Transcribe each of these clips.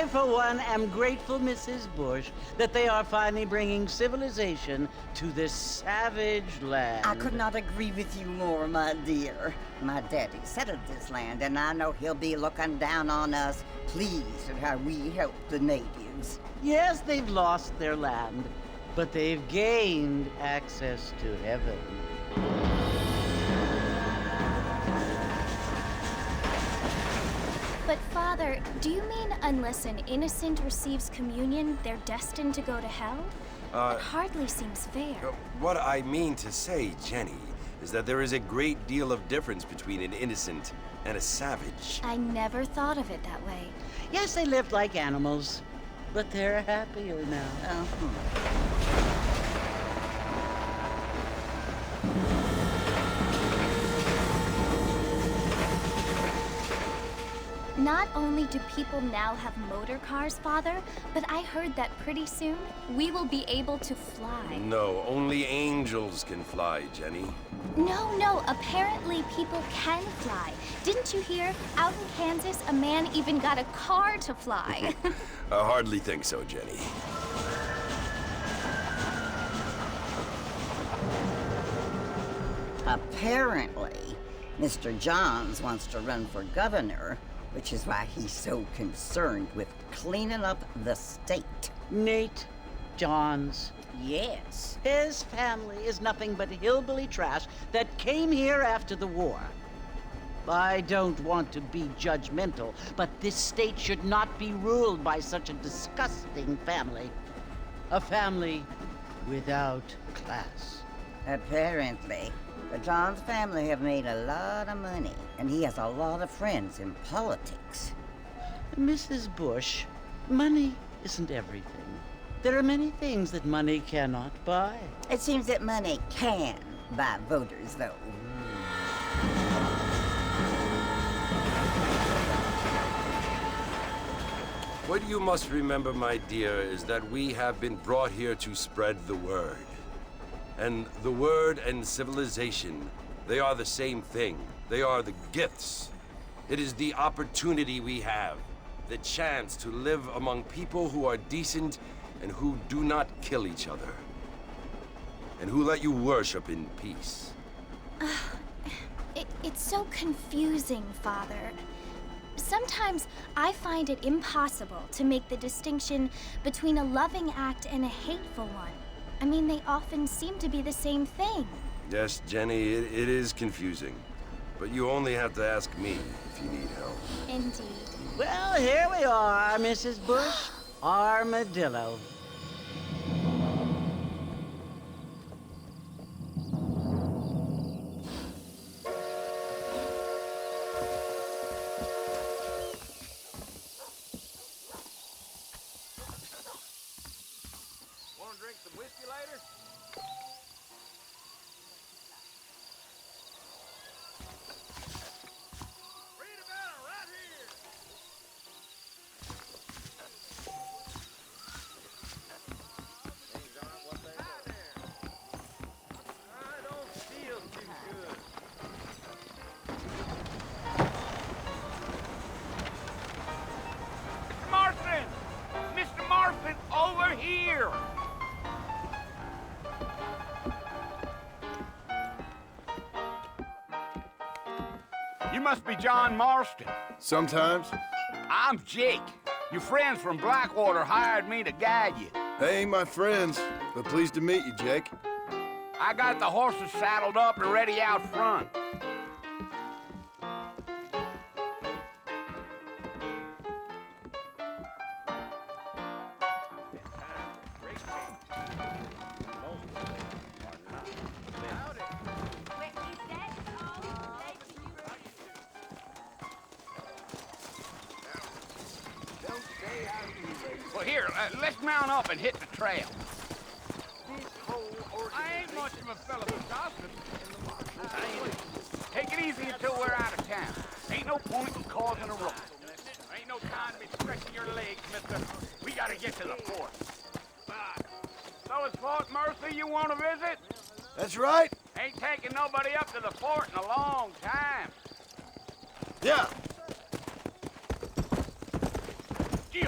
I, for one, am grateful, Mrs. Bush, that they are finally bringing civilization to this savage land. I could not agree with you more, my dear. My daddy settled this land, and I know he'll be looking down on us, pleased at how we help the natives. Yes, they've lost their land, but they've gained access to heaven. But Father, do you mean unless an innocent receives communion, they're destined to go to hell? That hardly seems fair. What I mean to say, Jenny, is that there is a great deal of difference between an innocent and a savage. I never thought of it that way. Yes, they lived like animals, but they're happier now. Not only do people now have motor cars, Father, but I heard that pretty soon we will be able to fly. No, only angels can fly, Jenny. No, apparently people can fly. Didn't you hear? Out in Kansas, a man even got a car to fly. I hardly think so, Jenny. Apparently, Mr. Johns wants to run for governor, which is why he's so concerned with cleaning up the state. Nate Johns. Yes. His family is nothing but hillbilly trash that came here after the war. I don't want to be judgmental, but this state should not be ruled by such a disgusting family. A family without class. Apparently. The Johns family have made a lot of money, and he has a lot of friends in politics. Mrs. Bush, money isn't everything. There are many things that money cannot buy. It seems that money can buy voters, though. What you must remember, my dear, is that we have been brought here to spread the word. And the word and civilization, they are the same thing. They are the gifts. It is the opportunity we have, the chance to live among people who are decent and who do not kill each other, and who let you worship in peace. It's so confusing, Father. Sometimes I find it impossible to make the distinction between a loving act and a hateful one. I mean, they often seem to be the same thing. Yes, Jenny, it is confusing. But you only have to ask me if you need help. Indeed. Well, here we are, Mrs. Bush. Armadillo. Want to drink some whiskey later? Read about it right here. Things aren't what they were. There. I don't feel too good. Mr. Marston! Mr. Marston, over here! You must be John Marston. Sometimes. I'm Jake. Your friends from Blackwater hired me to guide you. They ain't my friends, but pleased to meet you, Jake. I got the horses saddled up and ready out front. Well, here, let's mount up and hit the trail. I ain't much of a fella for gossip. Take it easy until we're out of town. Ain't no point in causing a ruckus. Ain't no time to be stretching your legs, mister. We gotta get to the fort. So it's Fort Mercy you want to visit? That's right. Ain't taking nobody up to the fort in a long time. Yeah. Gee,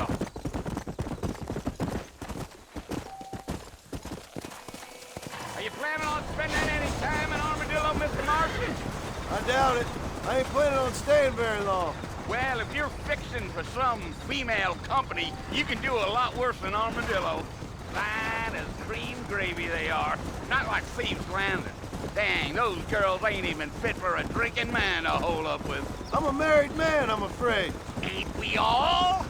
time in Armadillo, Mr. Marston? I doubt it. I ain't planning on staying very long. Well, if you're fixing for some female company, you can do a lot worse than Armadillo. Fine as cream gravy they are. Not like Thieves Landing. Dang, those girls ain't even fit for a drinking man to hole up with. I'm a married man, I'm afraid. Ain't we all?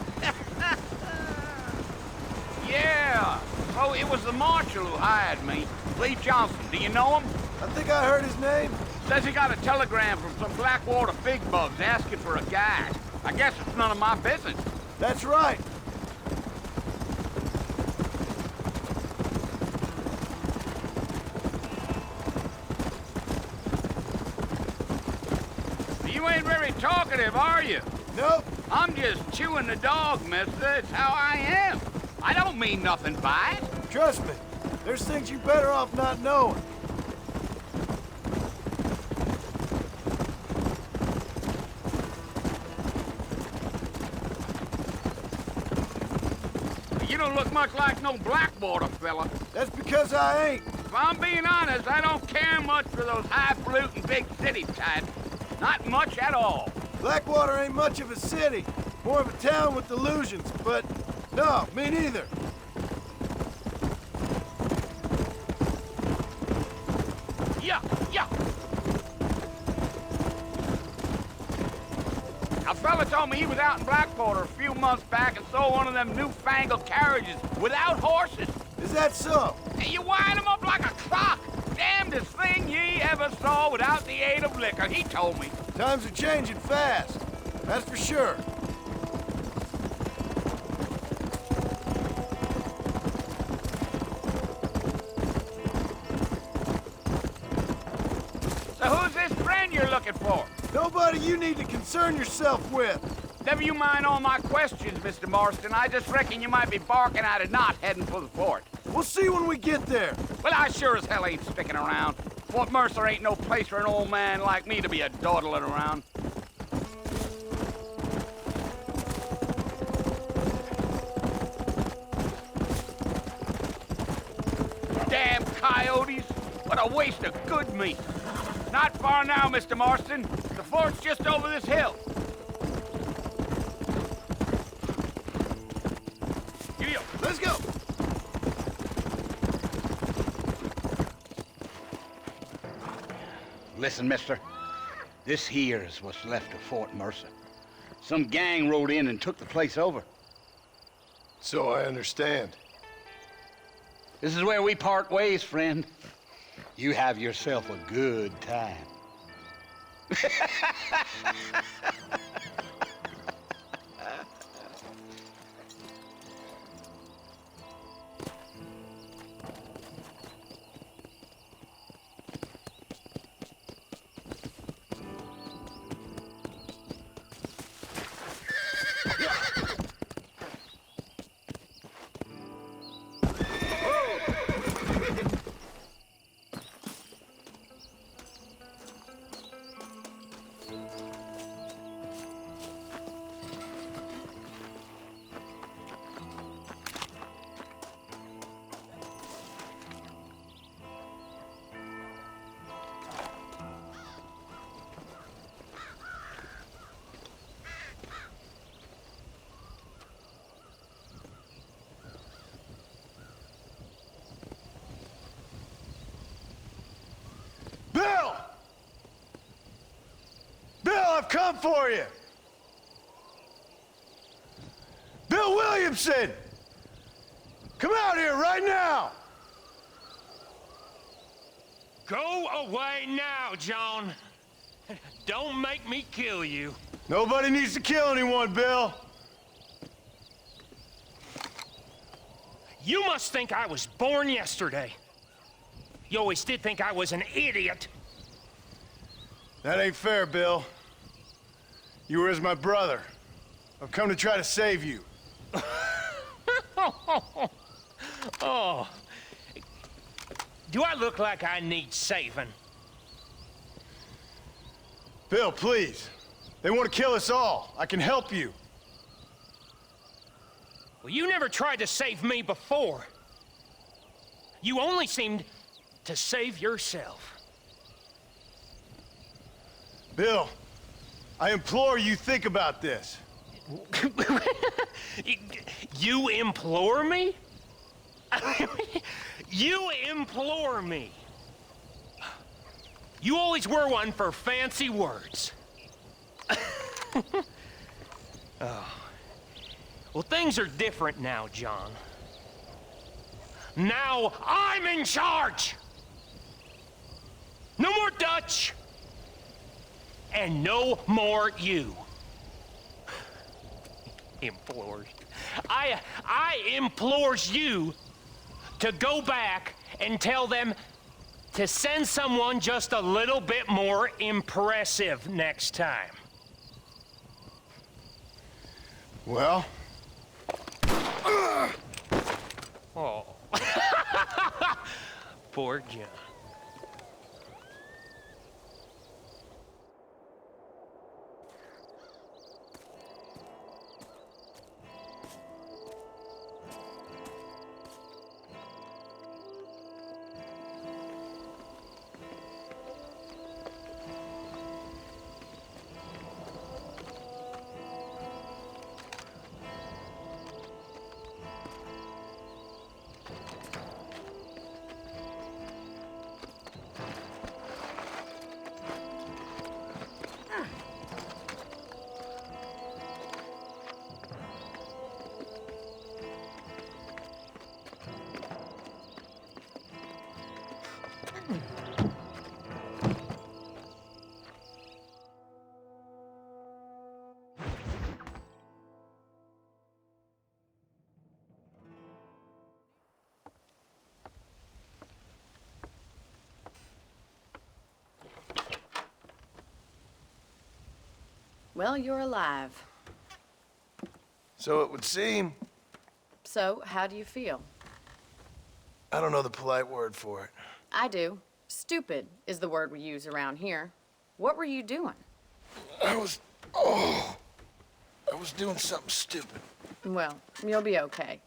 Yeah. So it was the marshal who hired me. Lee Johnson, do you know him? I think I heard his name. Says he got a telegram from some Blackwater big bugs asking for a guy. I guess it's none of my business. That's right. You ain't very talkative, are you? Nope. I'm just chewing the dog, mister. It's how I am. I don't mean nothing by it. Trust me. There's things you better off not knowing. You don't look much like no Blackwater fella. That's because I ain't. If I'm being honest, I don't care much for those highfalutin big city types. Not much at all. Blackwater ain't much of a city. More of a town with illusions, but no, me neither. Yeah. A fella told me he was out in Blackwater a few months back and saw one of them newfangled carriages without horses. Is that so? And you wind them up like a clock. Damnedest thing ye ever saw without the aid of liquor, he told me. Times are changing fast. That's for sure. So who's this friend you're looking for? Nobody you need to concern yourself with. Never you mind all my questions, Mr. Marston. I just reckon you might be barking at a knot heading for the fort. We'll see when we get there. Well, I sure as hell ain't sticking around. Fort Mercer ain't no place for an old man like me to be a dawdling around. Damn coyotes! What a waste of good meat. Not far now, Mr. Marston. The fort's just over this hill. Giddy up. Let's go. Listen, mister. This here's what's left of Fort Mercer. Some gang rode in and took the place over. So I understand. This is where we part ways, friend. You have yourself a good time. Bill! Bill, I've come for you! Bill Williamson! Come out here right now! Go away now, John. Don't make me kill you. Nobody needs to kill anyone, Bill. You must think I was born yesterday. You always did think I was an idiot. That ain't fair, Bill. You were as my brother. I've come to try to save you. Oh. Do I look like I need saving? Bill, please. They want to kill us all. I can help you. Well, you never tried to save me before. You only seemed to save yourself. Bill, I implore you think about this. You implore me? You implore me? You always were one for fancy words. Oh. Well, things are different now, John. Now I'm in charge! No more Dutch! And no more you. Implores. I implores you to go back and tell them to send someone just a little bit more impressive next time. Well? Oh. Poor John. Well, you're alive. So it would seem. So, how do you feel? I don't know the polite word for it. I do. Stupid is the word we use around here. What were you doing? I was doing something stupid. Well, you'll be okay.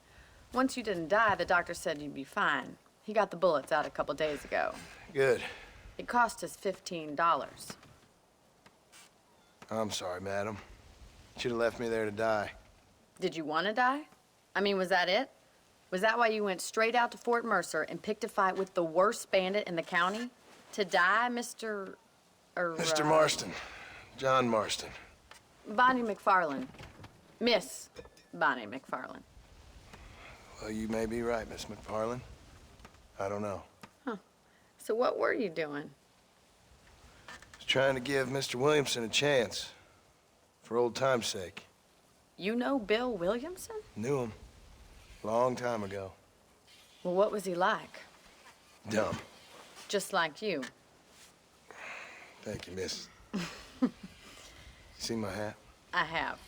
Once you didn't die, the doctor said you'd be fine. He got the bullets out a couple days ago. Good. It cost us $15. I'm sorry, madam. Should have left me there to die. Did you want to die? I mean, was that it? Was that why you went straight out to Fort Mercer and picked a fight with the worst bandit in the county? To die, Mr. Mr. Marston. John Marston. Bonnie McFarlane. Miss Bonnie McFarlane. Well, you may be right, Miss McFarlane. I don't know. So what were you doing? I was trying to give Mr. Williamson a chance. For old time's sake. You know Bill Williamson? Knew him. Long time ago. Well, what was he like? Dumb. Just like you. Thank you, miss. You see my hat? I have.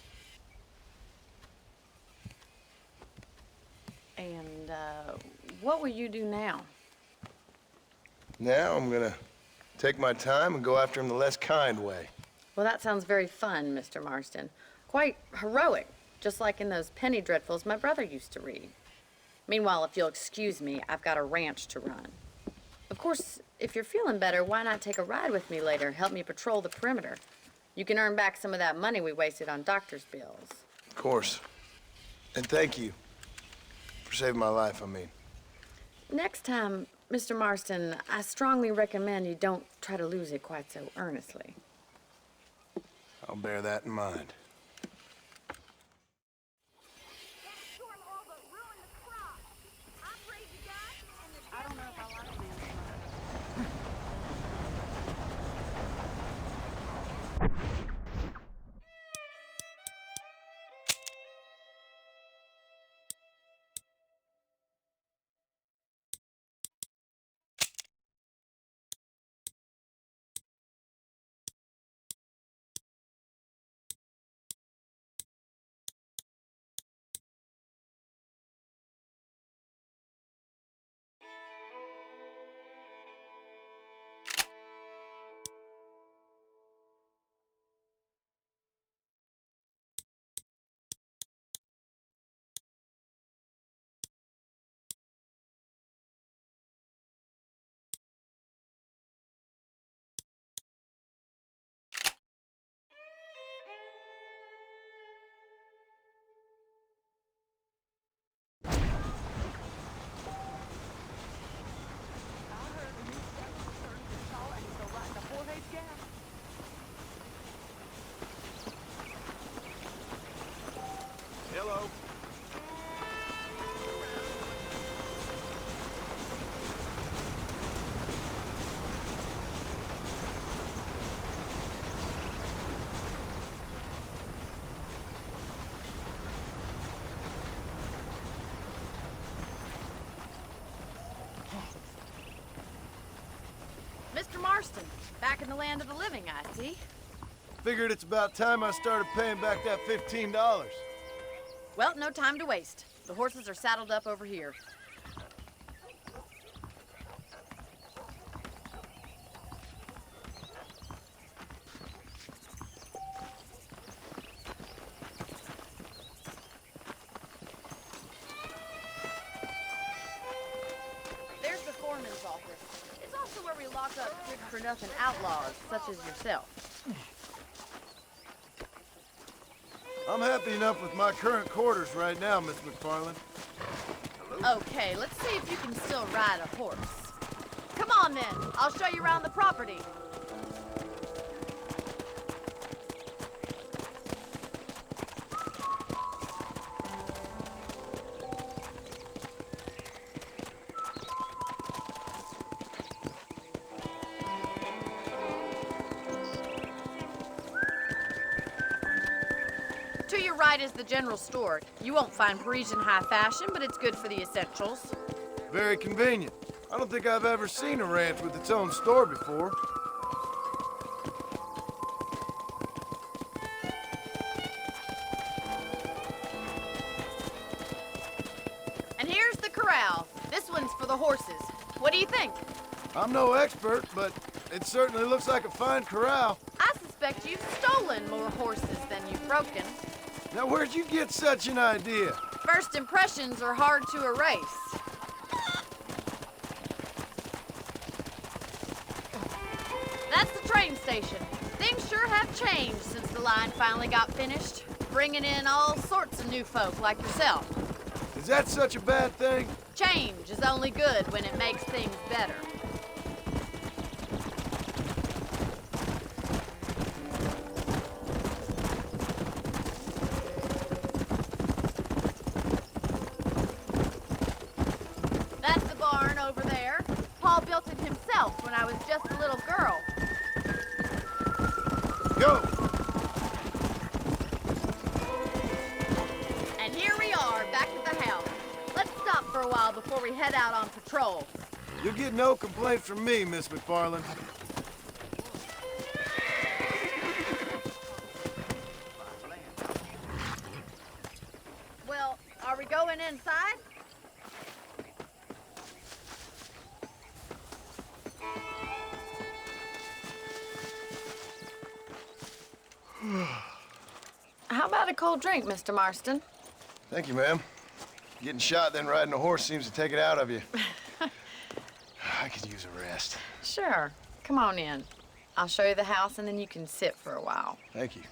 And, what will you do now? Now I'm gonna take my time and go after him the less kind way. Well, that sounds very fun, Mr. Marston. Quite heroic, just like in those penny dreadfuls my brother used to read. Meanwhile, if you'll excuse me, I've got a ranch to run. Of course, if you're feeling better, why not take a ride with me later? Help me patrol the perimeter. You can earn back some of that money we wasted on doctor's bills. Of course. And thank you for saving my life, I mean. Next time, Mr. Marston, I strongly recommend you don't try to lose it quite so earnestly. I'll bear that in mind. back in the land of the living, I see. Figured it's about time I started paying back that $15. Well, no time to waste. The horses are saddled up over here. There's the foreman's office. It's also where we lock up good-for-nothing outlaws, such as yourself. I'm happy enough with my current quarters right now, Miss McFarland. Okay, let's see if you can still ride a horse. Come on then, I'll show you around the property. To your right is the general store. You won't find Parisian high fashion, but it's good for the essentials. Very convenient. I don't think I've ever seen a ranch with its own store before. And here's the corral. This one's for the horses. What do you think? I'm no expert, but it certainly looks like a fine corral. I suspect you've stolen more horses than you've broken. Now, where'd you get such an idea? First impressions are hard to erase. That's the train station. Things sure have changed since the line finally got finished, bringing in all sorts of new folk like yourself. Is that such a bad thing? Change is only good when it makes things better. That's the barn over there. Paul built it himself when I was just a little girl. Go! And here we are, back at the house. Let's stop for a while before we head out on patrol. You'll get no complaint from me, Miss McFarland. Well, are we going inside? How about a cold drink, Mr. Marston? Thank you, ma'am. Getting shot, then riding a horse seems to take it out of you. I could use a rest. Sure. Come on in. I'll show you the house, and then you can sit for a while. Thank you.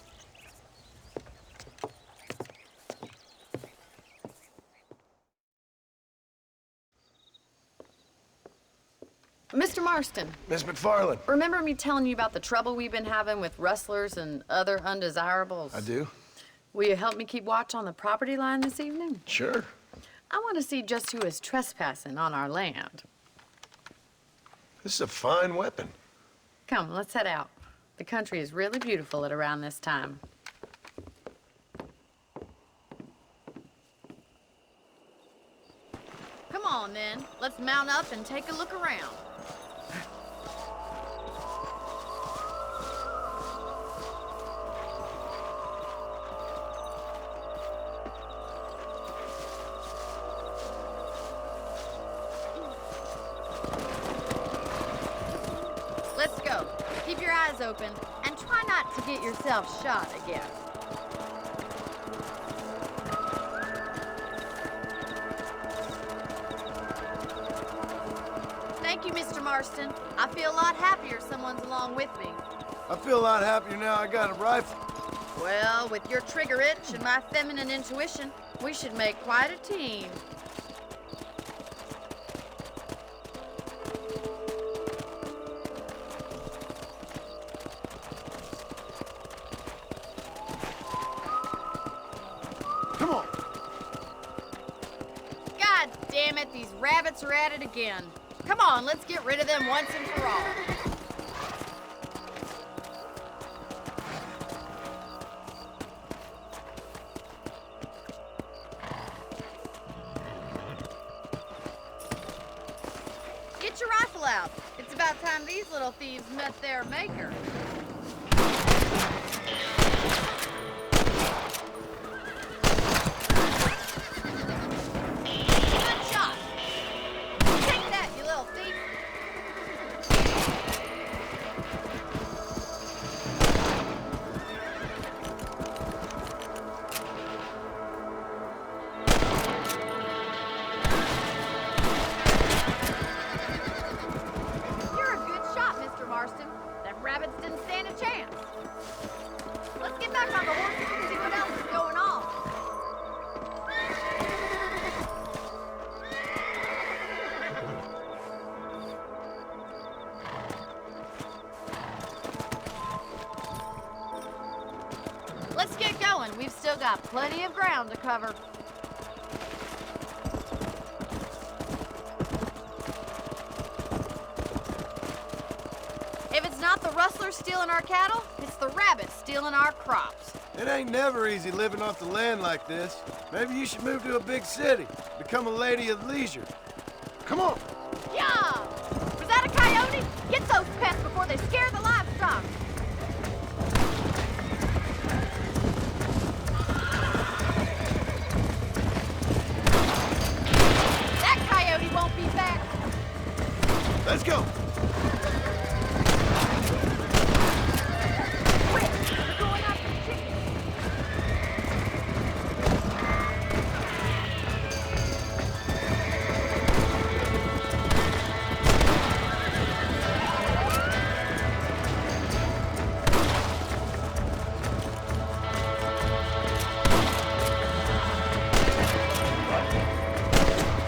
Mr. Marston, Miss McFarland. remember me telling you about the trouble we've been having with rustlers and other undesirables? I do? Will you help me keep watch on the property line this evening? Sure. I want to see just who is trespassing on our land. This is a fine weapon. Come, let's head out. The country is really beautiful at around this time. Come on, then. Let's mount up and take a look around. Let's go. Keep your eyes open and try not to get yourself shot again. Thank you, Mr. Marston. I feel a lot happier someone's along with me. I feel a lot happier now I got a rifle. Well, with your trigger itch and my feminine intuition, we should make quite a team. Come on. God damn it, these rabbits are at it again. Come on, let's get rid of them once and for all. Get your rifle out. It's about about time these little thieves met their maker. Good shot. Take that, you little thief. You're a good shot, Mr. Marston. Them rabbits didn't stand a chance. Let's get back on the horses and see what else is going on. Let's get going. We've still got plenty of ground to cover. If it's not the rustlers stealing our cattle, it's the rabbits stealing our crops. It ain't never easy living off the land like this. Maybe you should move to a big city, become a lady of leisure. Come on! Yeah! Was that a coyote? Get those pests before they scare the livestock. That coyote won't be back. Let's go! Quick, we're going after the chickens.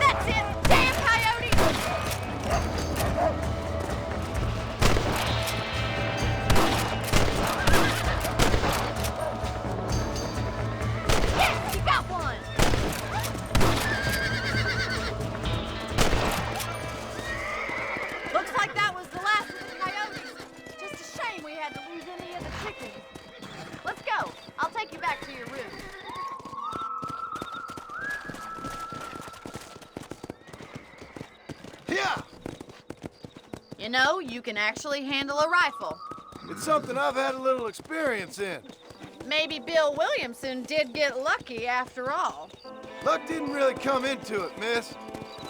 That's it! Damn coyote! Yes, you got one! Looks like that was the last of the coyotes. Just a shame we had to lose any of the chickens. Let's go. I'll take you back to your room. Yeah! You know, you can actually handle a rifle. It's something I've had a little experience in. Maybe Bill Williamson did get lucky after all. Luck didn't really come into it, miss.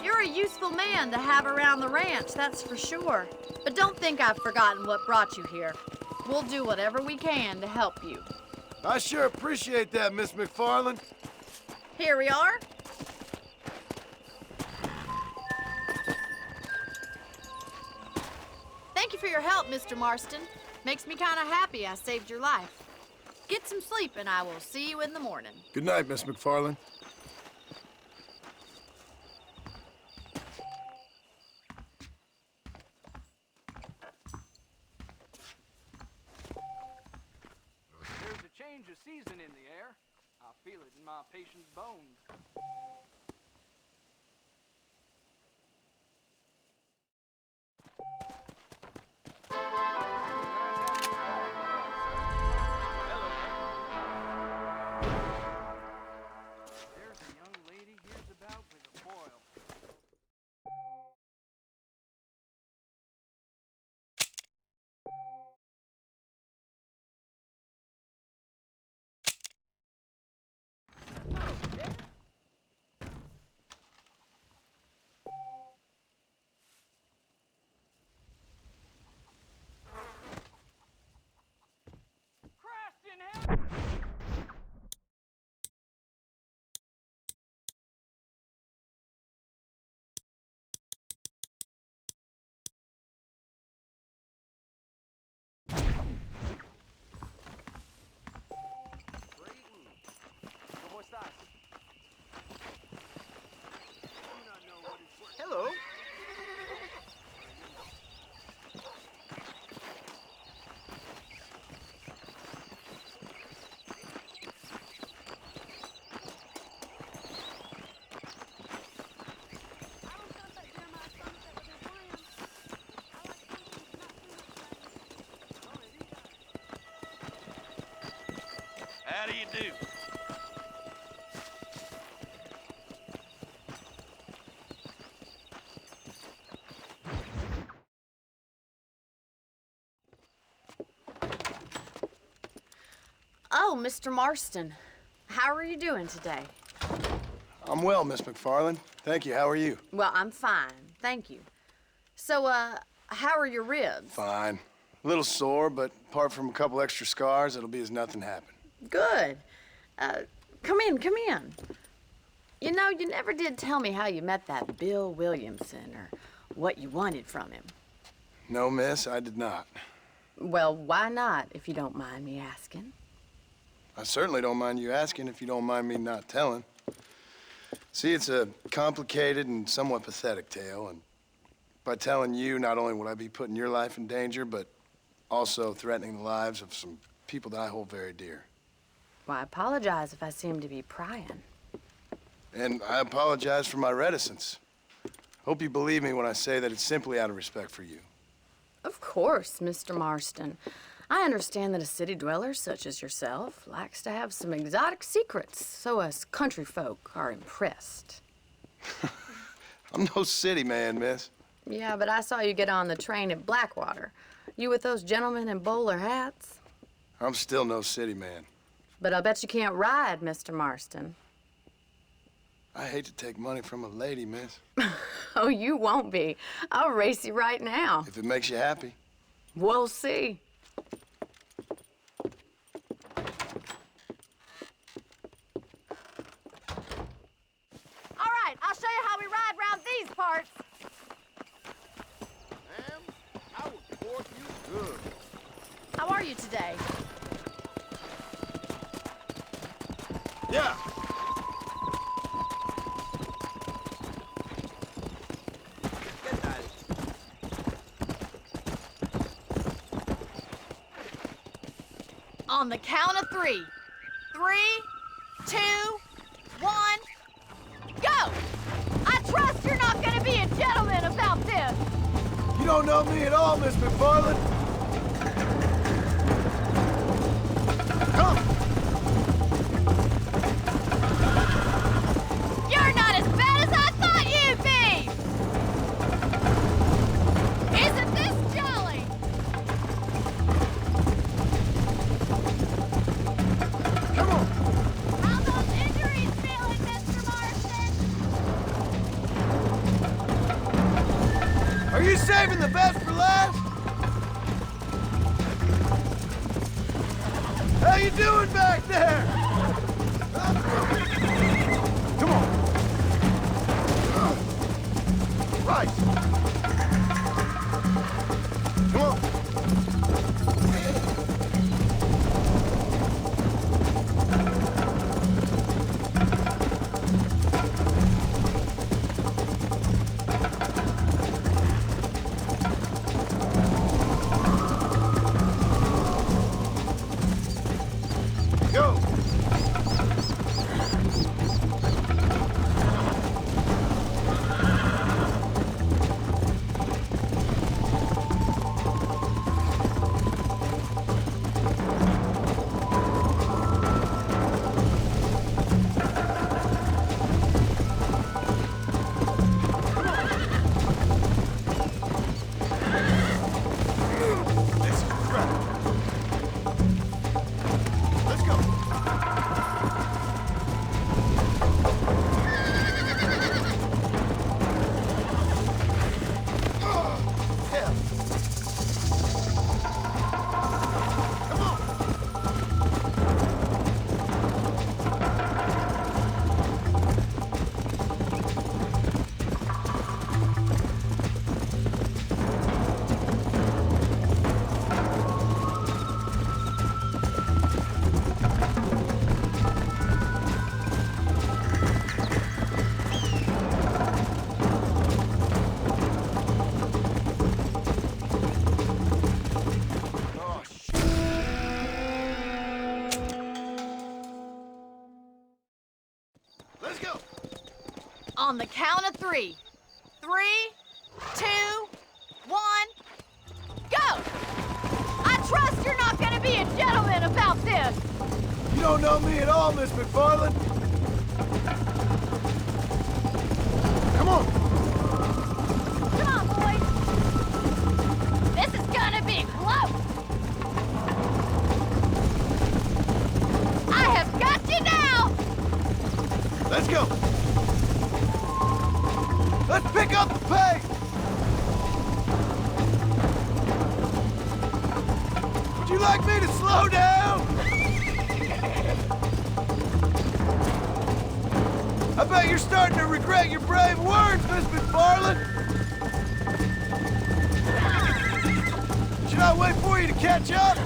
You're a useful man to have around the ranch, that's for sure. But don't think I've forgotten what brought you here. We'll do whatever we can to help you. I sure appreciate that, Miss McFarland. Here we are. Thank you for your help, Mr. Marston. Makes me kind of happy I saved your life. Get some sleep and I will see you in the morning. Good night, Miss McFarland. There's a change of season in the air. I feel it in my patient's bones. There's a young lady here's about with a boil. Christ in heaven! ¿Cómo estás? Hello. How do you do? Oh, Mr. Marston. How are you doing today? I'm well, Miss McFarland. Thank you. How are you? Well, I'm fine. Thank you. So, how are your ribs? Fine. A little sore, but apart from a couple extra scars, it'll be as nothing happened. Good. Come in, come in. You know, you never did tell me how you met that Bill Williamson or what you wanted from him. No, miss, I did not. Well, why not, if you don't mind me asking? I certainly don't mind you asking if you don't mind me not telling. See, it's a complicated and somewhat pathetic tale, and by telling you, not only would I be putting your life in danger, but also threatening the lives of some people that I hold very dear. Well, I apologize if I seem to be prying. And I apologize for my reticence. Hope you believe me when I say that it's simply out of respect for you. Of course, Mr. Marston. I understand that a city dweller such as yourself likes to have some exotic secrets, so us country folk are impressed. I'm no city man, miss. Yeah, but I saw you get on the train at Blackwater. You with those gentlemen in bowler hats? I'm still no city man. But I bet you can't ride, Mr. Marston. I hate to take money from a lady, miss. Oh, you won't be. I'll race you right now. If it makes you happy. We'll see. All right, I'll show you how we ride around these parts. Ma'am, I will court you good. How are you today? Yeah. On the count of 3. 3, 2, 1, go! I trust you're not gonna be a gentleman about this. You don't know me at all, Miss McFarland. Come! You're not as bad as I thought you'd be! Isn't this jolly? Come on! How those injuries feeling, Mr. Marston? Are you saving the best for last? How you doing back there? Come on. Right. Come on. Go. This is crap. Let's go. Yeah. Come on. Oh, shit. Let's go. On the count of 3. 3, 2, 1, go! I trust you're not gonna be a gentleman about this. You don't know me at all, Miss McFarland. Come on. Come on, boys. This is gonna be close. Let's go. Let's pick up the pace. Would you like me to slow down? I bet you're starting to regret your brave words, Miss McFarland. Should I wait for you to catch up?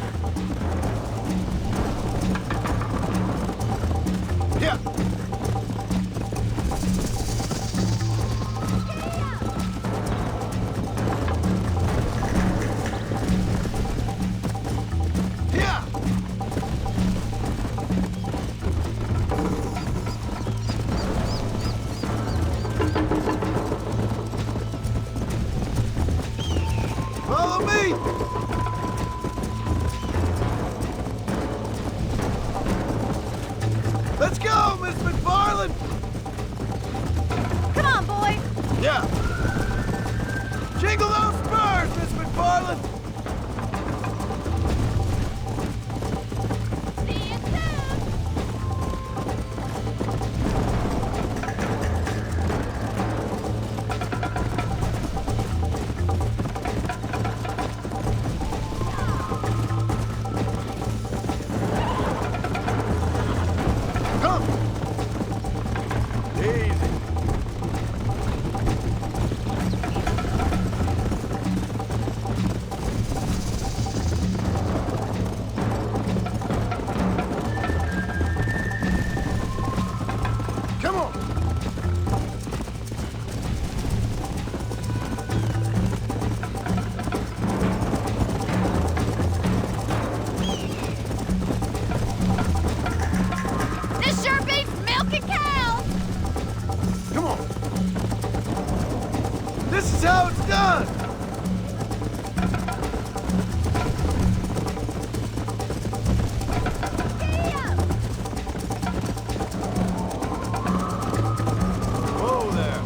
Yeah. Follow me! Let's go, Miss McFarland! Come on, boy! Yeah. Jingle those spurs, Miss McFarland! See you soon! Come! Easy. Come on! This sure beats milking cows! Come on! This is how it's done! Whoa there!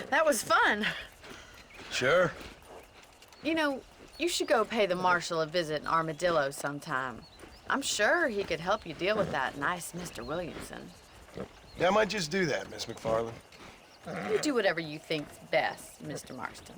That was fun. Sure. You know, you should go pay the marshal a visit in Armadillo sometime. I'm sure he could help you deal with that nice Mr. Williamson. Yeah, I might just do that, Miss McFarland. You do whatever you think's best, Mr. Marston.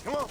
Come on!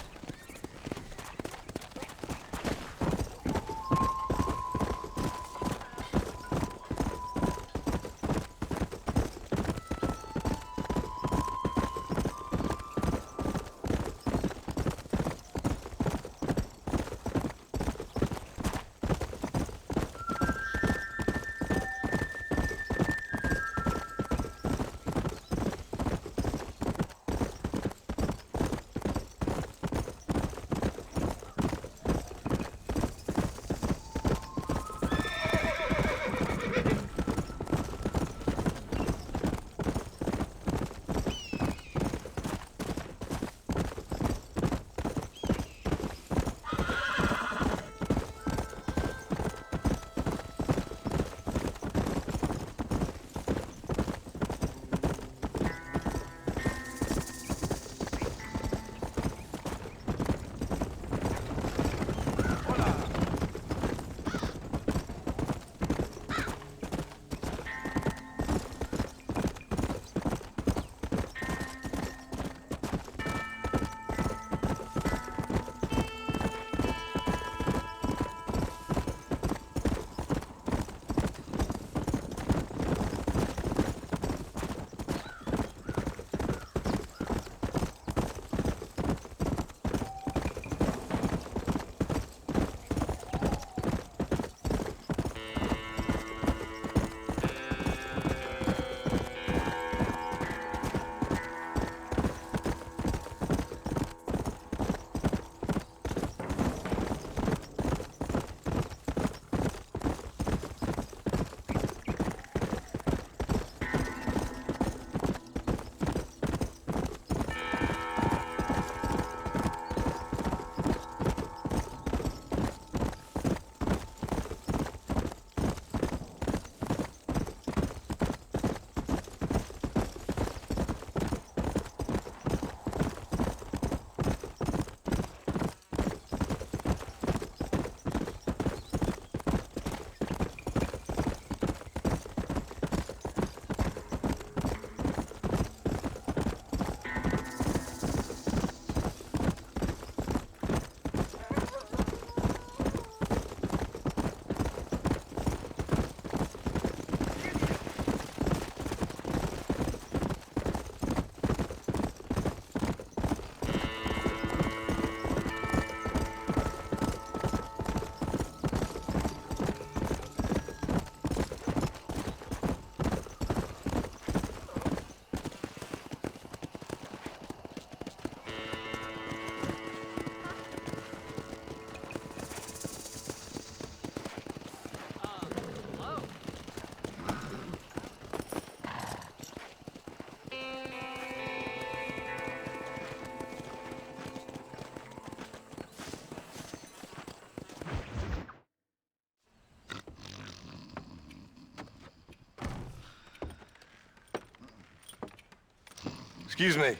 Excuse me.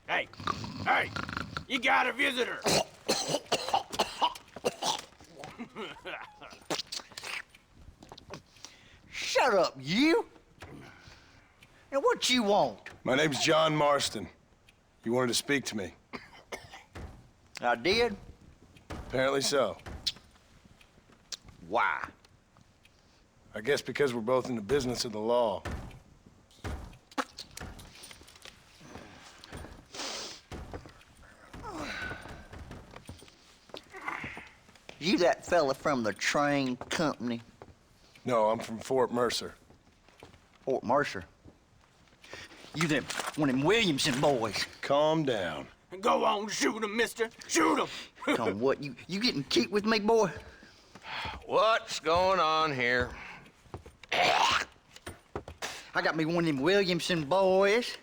Hey, hey, you got a visitor. Shut up, you! Now, what you want? My name's John Marston. You wanted to speak to me. I did? Apparently so. Why? I guess because we're both in the business of the law. You that fella from the train company? No, I'm from Fort Mercer. Fort Mercer? You them, one of them Williamson boys. Calm down. Go on, shoot him, mister. Shoot him. Come on, what, you getting kicked with me, boy? What's going on here? I got me one of them Williamson boys.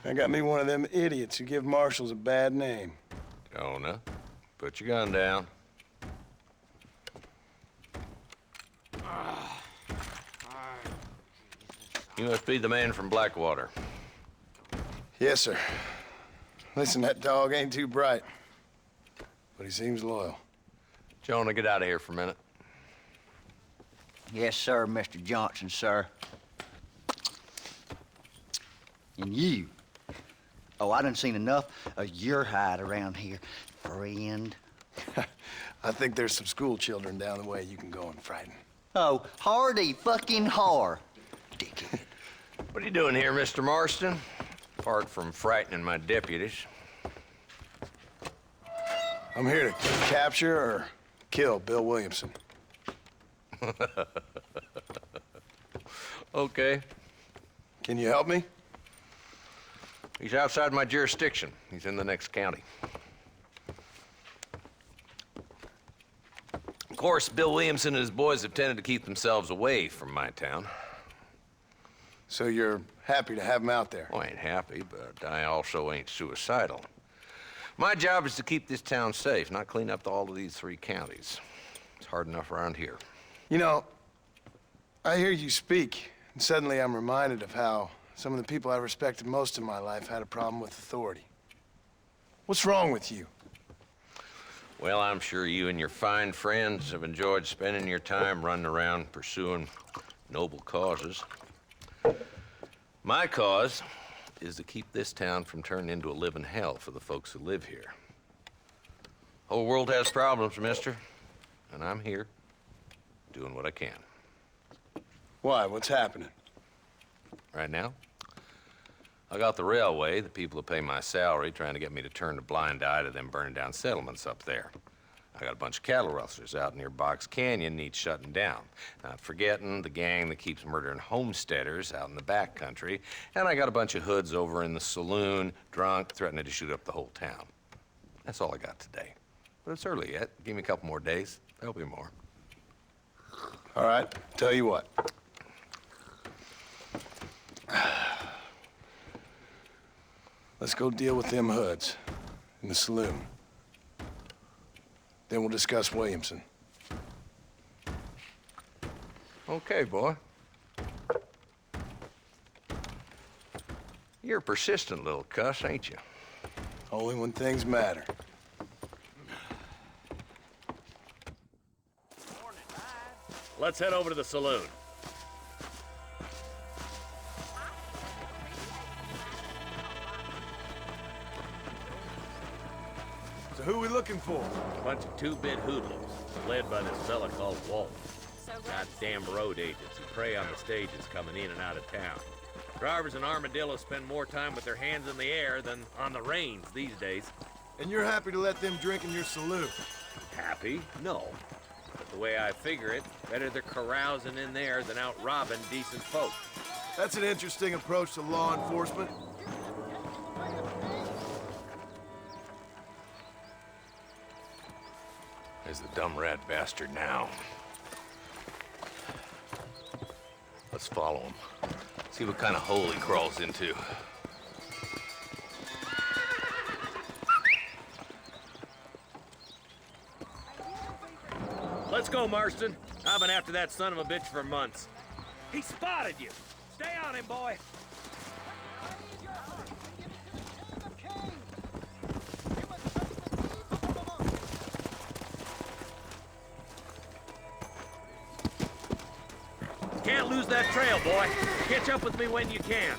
I got me one of them idiots who give marshals a bad name. Jonah, put your gun down. You must be the man from Blackwater. Yes, sir. Listen, that dog ain't too bright, but he seems loyal. Jonah, get out of here for a minute. Yes, sir, Mr. Johnson, sir. And you. Oh, I done seen enough of your hide around here, friend. I think there's some school children down the way you can go and frighten. Oh, hardy fucking har. Dickhead. What are you doing here, Mr. Marston? Apart from frightening my deputies. I'm here to capture or kill Bill Williamson. Okay. Can you help me? He's outside my jurisdiction. He's in the next county. Of course, Bill Williamson and his boys have tended to keep themselves away from my town. So you're happy to have him out there? Well, I ain't happy, but I also ain't suicidal. My job is to keep this town safe, not clean up all of these 3 counties. It's hard enough around here. You know, I hear you speak, and suddenly I'm reminded of how some of the people I respected most in my life had a problem with authority. What's wrong with you? Well, I'm sure you and your fine friends have enjoyed spending your time running around pursuing noble causes. My cause is to keep this town from turning into a living hell for the folks who live here. Whole world has problems, mister, and I'm here doing what I can. Why? What's happening? Right now, I got the railway, the people who pay my salary, trying to get me to turn a blind eye to them burning down settlements up there. I got a bunch of cattle rustlers out near Box Canyon needs shutting down. Not forgetting the gang that keeps murdering homesteaders out in the back country. And I got a bunch of hoods over in the saloon, drunk, threatening to shoot up the whole town. That's all I got today. But it's early yet. Give me a couple more days. There'll be more. All right, tell you what. Let's go deal with them hoods in the saloon. Then we'll discuss Williamson. Okay, boy. You're a persistent little cuss, ain't you? Only when things matter. Let's head over to the saloon. So who are we looking for? A bunch of 2-bit hoodlums, led by this fella called Walt. Goddamn road agents who prey on the stages coming in and out of town. Drivers and armadillos spend more time with their hands in the air than on the reins these days. And you're happy to let them drink in your saloon? Happy? No. But the way I figure it, better they're carousing in there than out robbing decent folk. That's an interesting approach to law enforcement. There's the dumb rat bastard now. Let's follow him. See what kind of hole he crawls into. Let's go, Marston. I've been after that son of a bitch for months. He spotted you. Stay on him, boy. lose that trail, boy. Catch up with me when you can.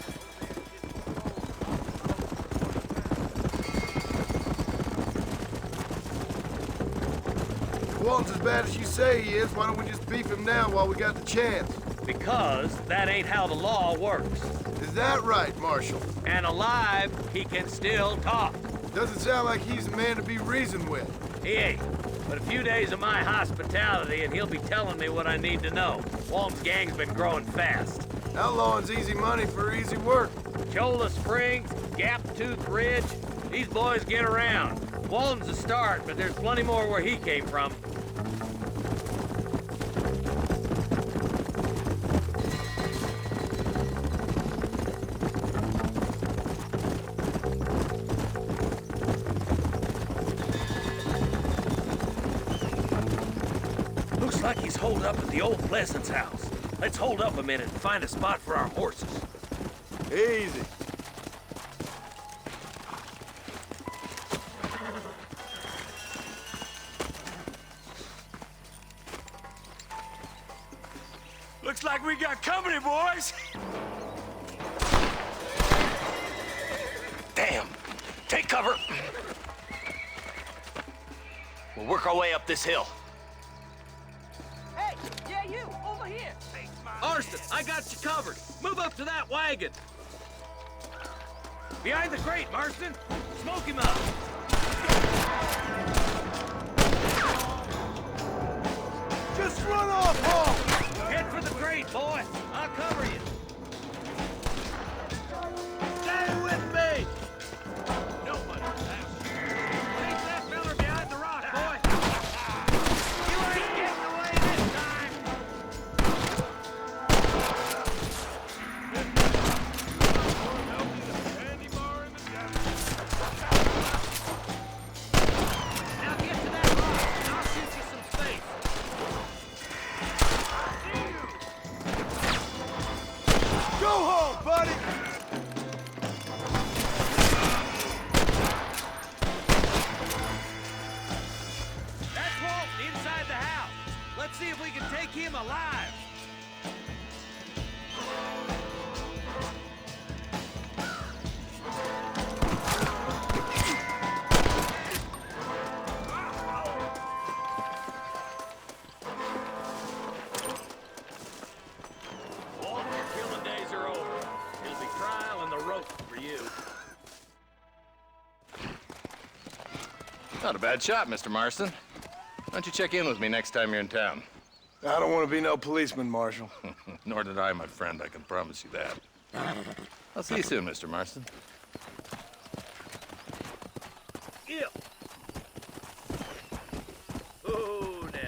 If Walton's as bad as you say he is, why don't we just beef him now while we got the chance? Because that ain't how the law works. Is that right, Marshal? And alive, he can still talk. Doesn't sound like he's a man to be reasoned with. He ain't. But a few days of my hospitality and he'll be telling me what I need to know. Walton's gang's been growing fast. Outlawing's easy money for easy work. Cholla Springs, Gap Tooth Ridge, these boys get around. Walton's a start, but there's plenty more where he came from. Looks like he's holed up at the old Pleasance house. Let's hold up a minute and find a spot for our horses. Easy. Looks like we got company, boys. Damn. Take cover. We'll work our way up this hill. Hey, yeah, you, over here. Marston, I got you covered. Move up to that wagon. Behind the crate, Marston. Smoke him up. Just run off, Paul! Head for the crate, boy. I'll cover you. Stay with me. Nobody. Take that fella behind the rock, boy. You ain't getting away this time. Now get to that rock, and I'll shoot you some space. Go home, buddy! That's Walton inside the house. Let's see if we can take him alive. Walton, your killing days are over. It'll be trial and the rope for you. Not a bad shot, Mr. Marston. Why don't you check in with me next time you're in town? I don't want to be no policeman, Marshal. Nor did I, my friend. I can promise you that. I'll see you soon, Mr. Marston. Yeah. Oh, now.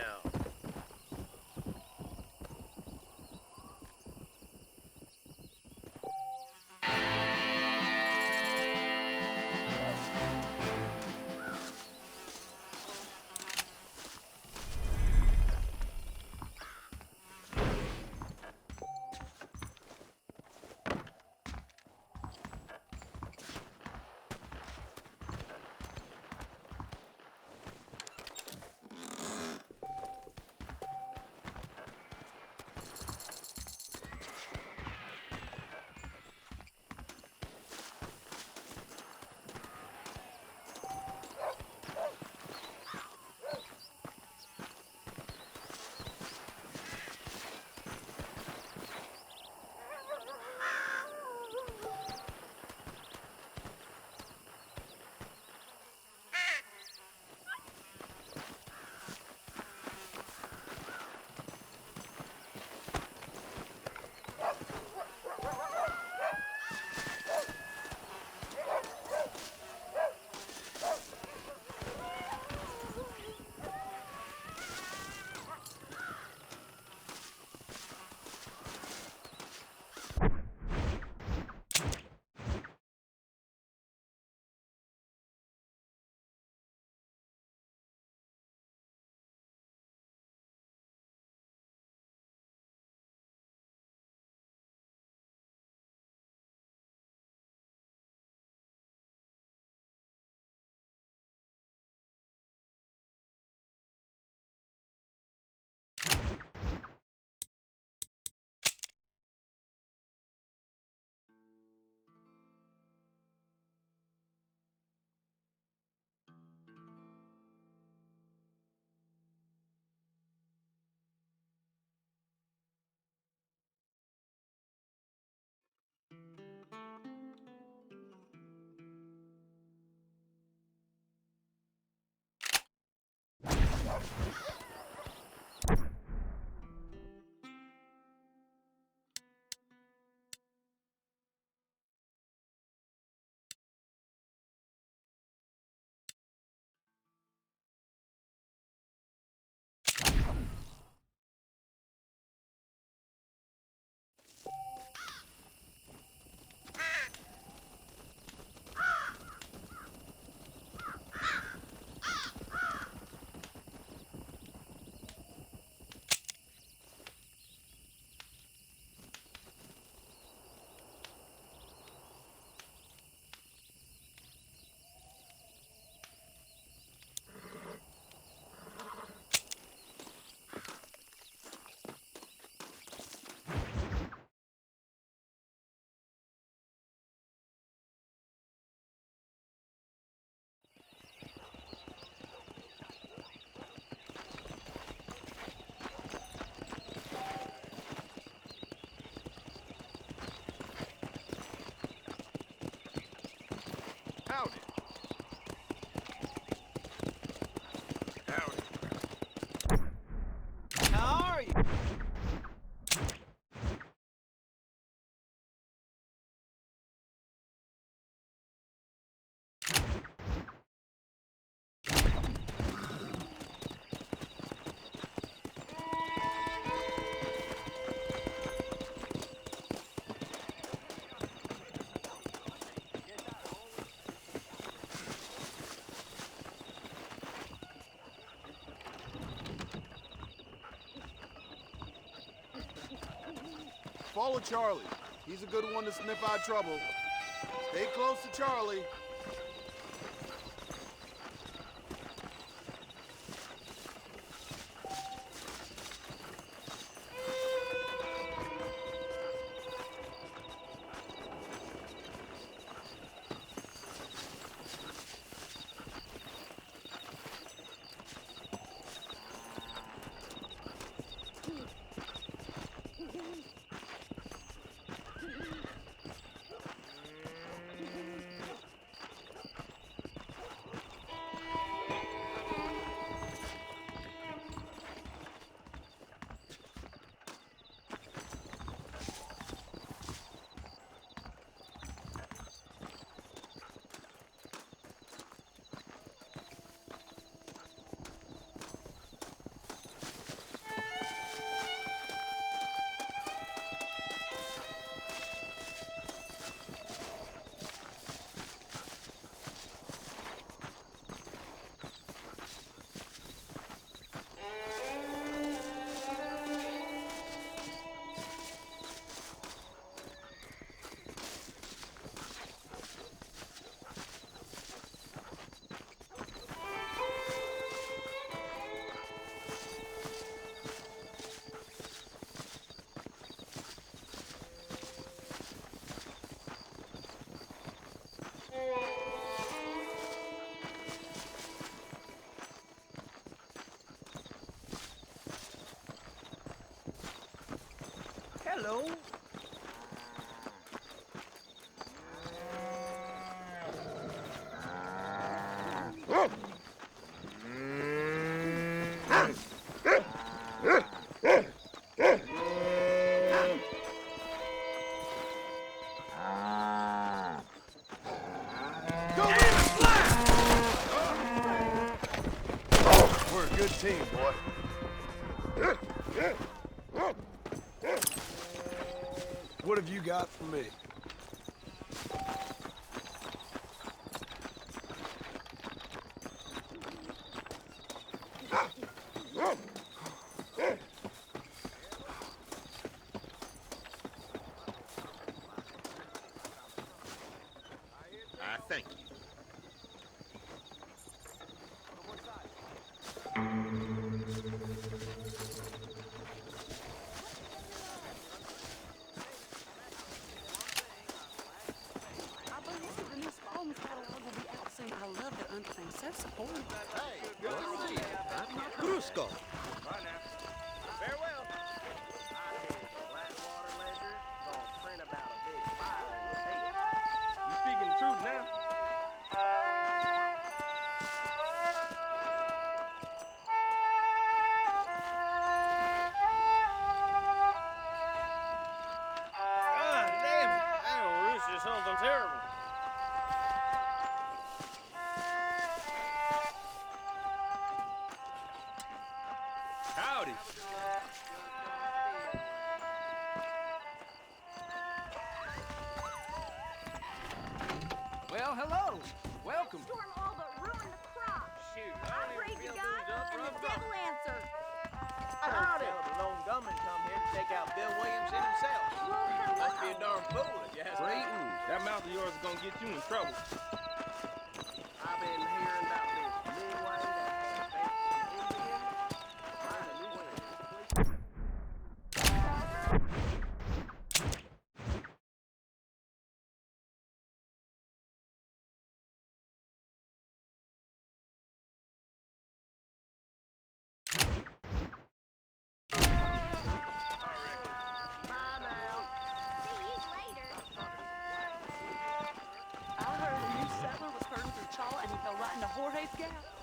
Howdy. Howdy. How are you? Follow Charlie. He's a good one to sniff out trouble. Stay close to Charlie. Hello. We're a good team, boy. What have you got for me? Thank you. Crusko. Farewell. You speaking the truth now? God damn it. I don't wish this something terrible. Howdy. Well, hello. Welcome. Storm all but ruined the crop. Shoot, I prayed to God, and the devil answered. Howdy. The lone gunman come here to take out Bill Williamson himself. Well, hello. Must be a darn fool if you ask me. That mouth of yours is gonna get you in trouble. I've been hearing about this new way that Indian. Find a new way. Bye now. See you later. I heard you say gal?